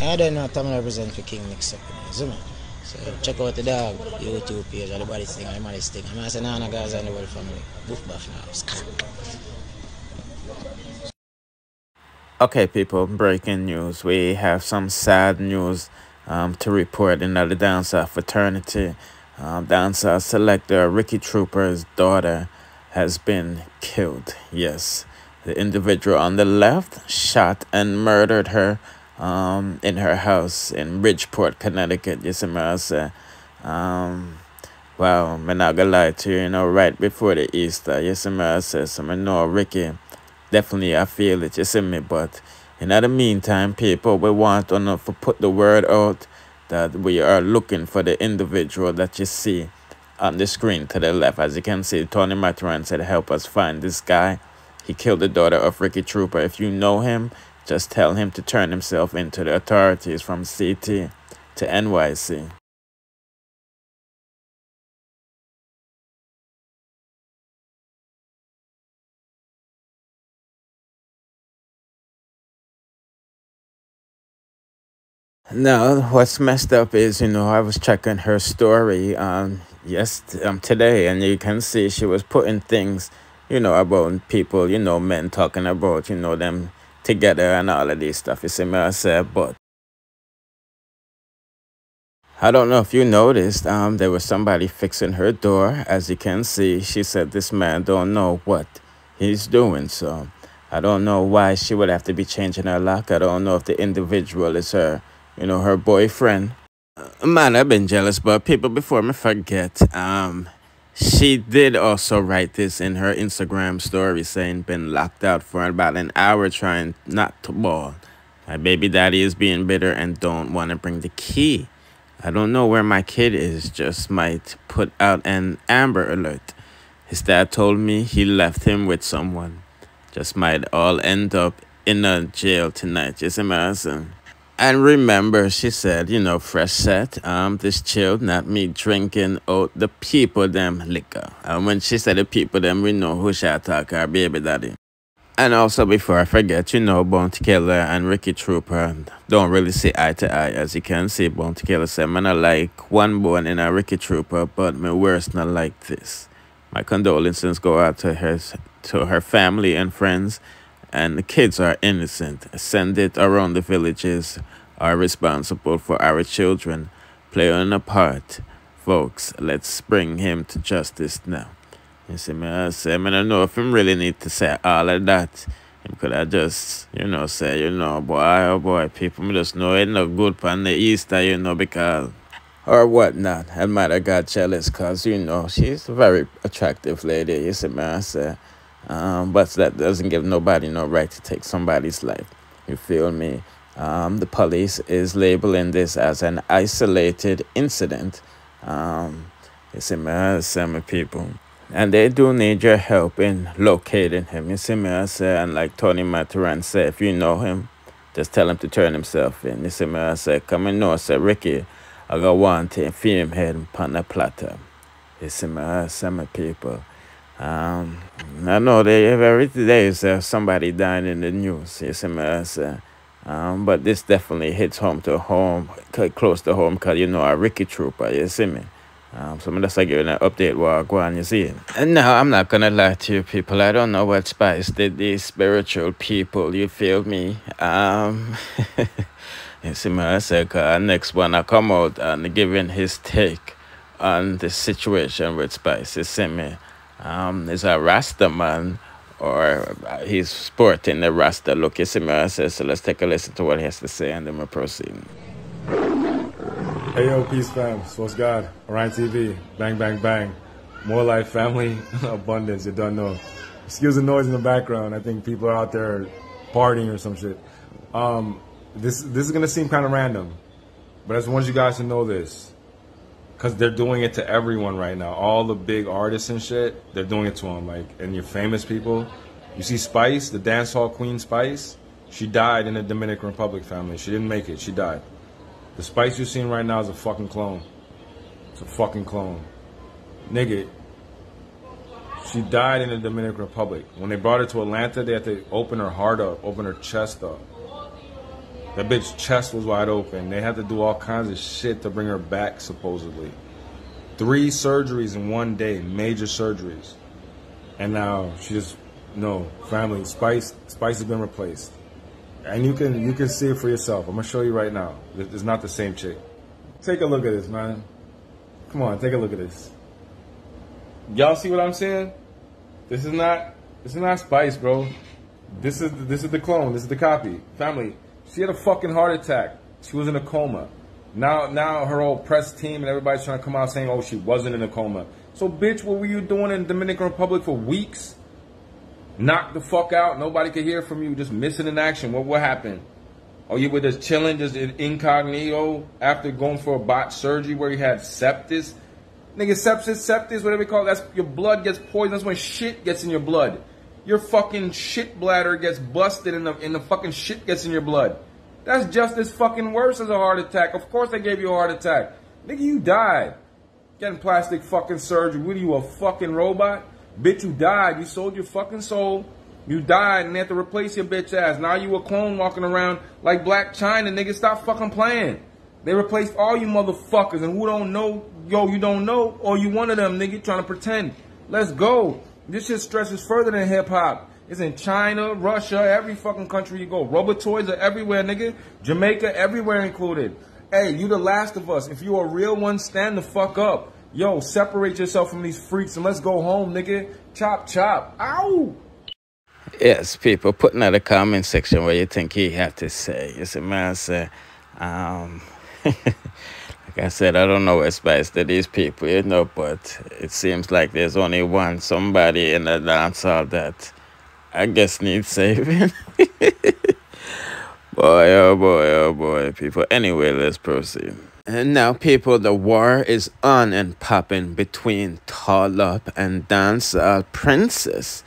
I don't know Tommy represent for King Mix Up, you know. So check out the dog YouTube page, or the body thing, or the money thing. I'm saying, nah, guys, and the whole family. Boof buff now. Okay, people, breaking news. We have some sad news to report in the dancehall fraternity. Dancehall selector Ricky Trooper's daughter has been killed. Yes, the individual on the left shot and murdered her in her house in Bridgeport, Connecticut. You see me, I say. Well, I'm not gonna lie to you, you know, right before the Easter, you see me, I say, so I know Ricky, definitely I feel it, you see me, but in the meantime, people, we want to put the word out that we are looking for the individual that you see on the screen to the left. As you can see, Tony Maturan said, help us find this guy. He killed the daughter of Ricky Trooper. If you know him, just tell him to turn himself into the authorities from CT to NYC. Now, what's messed up is, you know, I was checking her story today, and you can see she was putting things, you know, about people, you know, men talking about, you know, them together and all of this stuff. You see me, I said, but I don't know if you noticed, there was somebody fixing her door. As you can see, she said this man don't know what he's doing, so I don't know why she would have to be changing her lock. I don't know if the individual is her, you know, her boyfriend. Man, I've been jealous, but people, before me forget, she did also write this in her Instagram story, saying been locked out for about an hour trying not to ball. My baby daddy is being bitter and don't want to bring the key. I don't know where my kid is, just might put out an Amber Alert. His dad told me he left him with someone. Just might all end up in a jail tonight, just imagine. And remember, she said, you know, fresh set, this chill, not me drinking out the people them liquor. And when she said the people them, we know who she attack, her baby daddy. And also, before I forget, you know, Bounty Killer and Ricky Trooper don't really see eye to eye. As you can see, Bounty Killer said, man, I like one bone in a Ricky Trooper, but my worst not like this. My condolences go out to her family and friends. And the kids are innocent. Send it around the villages are responsible for our children playing a part. Folks, let's bring him to justice now. You see me, I say, I don't know if him really need to say all of that. Him could have just, you know, say, you know, boy, oh boy, people me just know it no good on the Easter, you know, because, or whatnot. I might have got jealous because, you know, she's a very attractive lady, you see me, I say. But that doesn't give nobody no right to take somebody's life. You feel me? The police is labeling this as an isolated incident. You see me, some people. And they do need your help in locating him. You see me, I say, and like Tony Maturan said, if you know him, just tell him to turn himself in. You see me, I say, come and know, I say, Ricky, I got one to feed him head upon the platter. You see me, I say, my people. I know every day is somebody dying in the news, you see me, I say. But this definitely hits close to home, because, you know, a Ricky Trooper, you see me. So I'm just giving an update while I go on, you see. And now, I'm not going to lie to you people, I don't know what Spice did these spiritual people, you feel me? You see me, I say, next one I come out and giving his take on the situation with Spice, you see me. Is a Rasta man, or he's sporting the Rasta look. You see me, I say, so let's take a listen to what he has to say and then we'll proceed. Hey yo, peace fam, so what's God? Orion TV, bang bang bang. More life, family, abundance, you don't know. Excuse the noise in the background, I think people are out there partying or some shit. This is gonna seem kind of random, but I just want you guys to know this. Because they're doing it to everyone right now. All the big artists and shit, they're doing it to them. Like, and your famous people. You see Spice, the dancehall queen Spice, she died in the Dominican Republic, family. She didn't make it, she died. The Spice you're seeing right now is a fucking clone. It's a fucking clone. Nigga, she died in the Dominican Republic. When they brought her to Atlanta, they had to open her heart up, open her chest up. That bitch chest was wide open. They had to do all kinds of shit to bring her back, supposedly. 3 surgeries in one day, major surgeries. And now she just, no, family, Spice has been replaced. And you can see it for yourself. I'm gonna show you right now. It's not the same chick. Take a look at this, man. Come on, take a look at this. Y'all see what I'm saying? This is not Spice, bro. This is the clone. This is the copy. Family, she had a fucking heart attack. She was in a coma. Now her whole press team and everybody's trying to come out saying, oh, she wasn't in a coma. So, bitch, what were you doing in the Dominican Republic for weeks? Knocked the fuck out. Nobody could hear from you. Just missing in action. What happened? Oh, you were just chilling, just incognito after going for a botched surgery where you had sepsis? Nigga, sepsis, whatever you call it. That's your blood gets poisoned. That's when shit gets in your blood. Your fucking shit bladder gets busted and the fucking shit gets in your blood. That's just as fucking worse as a heart attack. Of course they gave you a heart attack. Nigga, you died. Getting plastic fucking surgery. What are you, a fucking robot? Bitch, you died. You sold your fucking soul. You died and they had to replace your bitch ass. Now you a clone walking around like Black China. Nigga, stop fucking playing. They replaced all you motherfuckers. And who don't know, yo, you don't know, or you one of them, nigga, trying to pretend. Let's go. This shit stretches further than hip-hop. It's in China, Russia, every fucking country you go. Robotoids are everywhere, nigga. Jamaica, everywhere included. Hey, you the last of us. If you a real one, stand the fuck up. Yo, separate yourself from these freaks and let's go home, nigga. Chop, chop. Ow! Yes, people, put in the comment section what you think he had to say. You see, man, say, like I said, I don't know what Spice to these people, you know, but it seems like there's only one somebody in the dancehall that I guess needs saving. Boy, oh boy, people. Anyway, let's proceed. And now, people, the war is on and popping between TallUp and dancehall princess,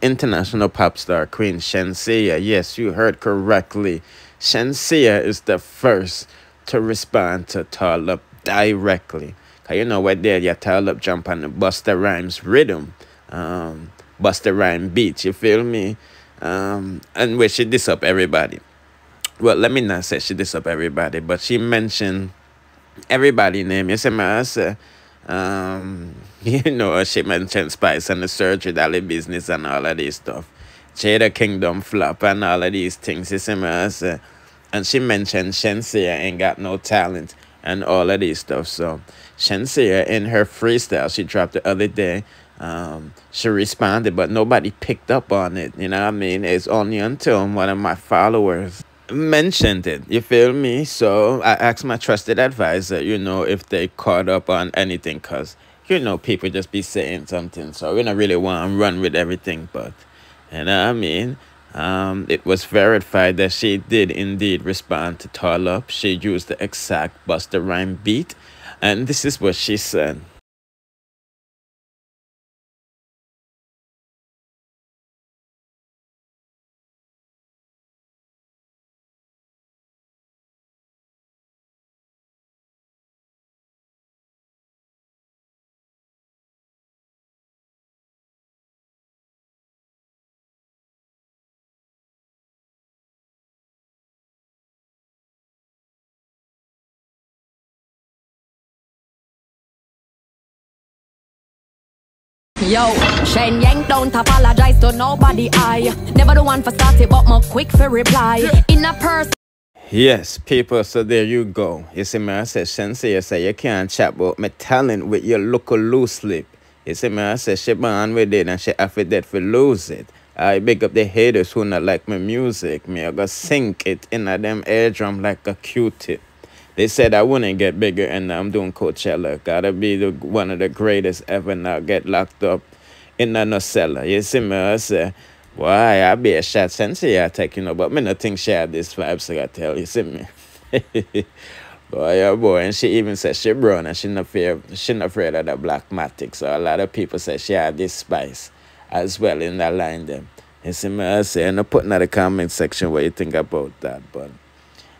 international pop star Queen Shenseea. Yes, you heard correctly. Shenseea is the first to respond to TallUp directly. Cause you know what there, your TallUp jump on the Busta Rhymes rhythm, Busta Rhyme beat, you feel me? And where she diss up everybody. Well, let me not say she diss up everybody, but she mentioned everybody name. You see, man, I say, you know, she mentioned Spice and the surgery, Dolly business and all of this stuff. Jada Kingdom flop and all of these things. You see, man, I say. And she mentioned Shenseea ain't got no talent and all of this stuff. So Shenseea, in her freestyle she dropped the other day, she responded, but nobody picked up on it. You know what I mean? It's only until one of my followers mentioned it. You feel me? So I asked my trusted advisor, you know, if they caught up on anything, because, you know, people just be saying something. So we don't really want to run with everything, but, you know what I mean? It was verified that she did indeed respond to TallUp. She used the exact Busta Rhyme beat, and this is what she said. Yo, Shen Yang don't apologize to nobody. I never the one for start it, but more quick for reply. In a person. Yes, people, so there you go. You see, man, I said, Shenseea say you can't chat about my talent with your local loose lip. You see, man, I said, she born with it and she after that for lose it. I big up the haters who not like my music. Me, I go sink it in a them eardrum like a Q-tip. They said I wouldn't get bigger and I'm doing Coachella. Gotta be one of the greatest ever now. Get locked up in a no cellar. You see me, I say, why, I be a shot Shenseea attack, you know, but me not think she had this vibe, so I tell you, see me. Boy, oh boy, and she even said she brown and she not afraid of the black matic. So a lot of people say she had this spice as well in that line them. You see me, I say, and I put in the comment section what you think about that, but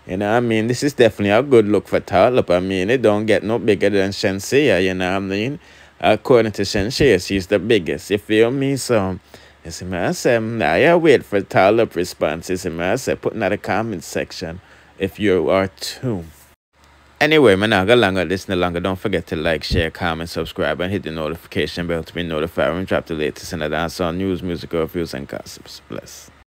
you know what I mean? This is definitely a good look for TallUp. I mean, it don't get no bigger than Shenseea, you know what I mean? According to Shenseea, she's the biggest, you feel me? So, you see me, I say, I wait for TallUp response. You see me, I say, put in the comment section if you are too. Anyway, man, I got longer this no longer. Don't forget to like, share, comment, subscribe, and hit the notification bell to be notified when we drop the latest in the dancehall news, music, reviews, and gossips. Bless.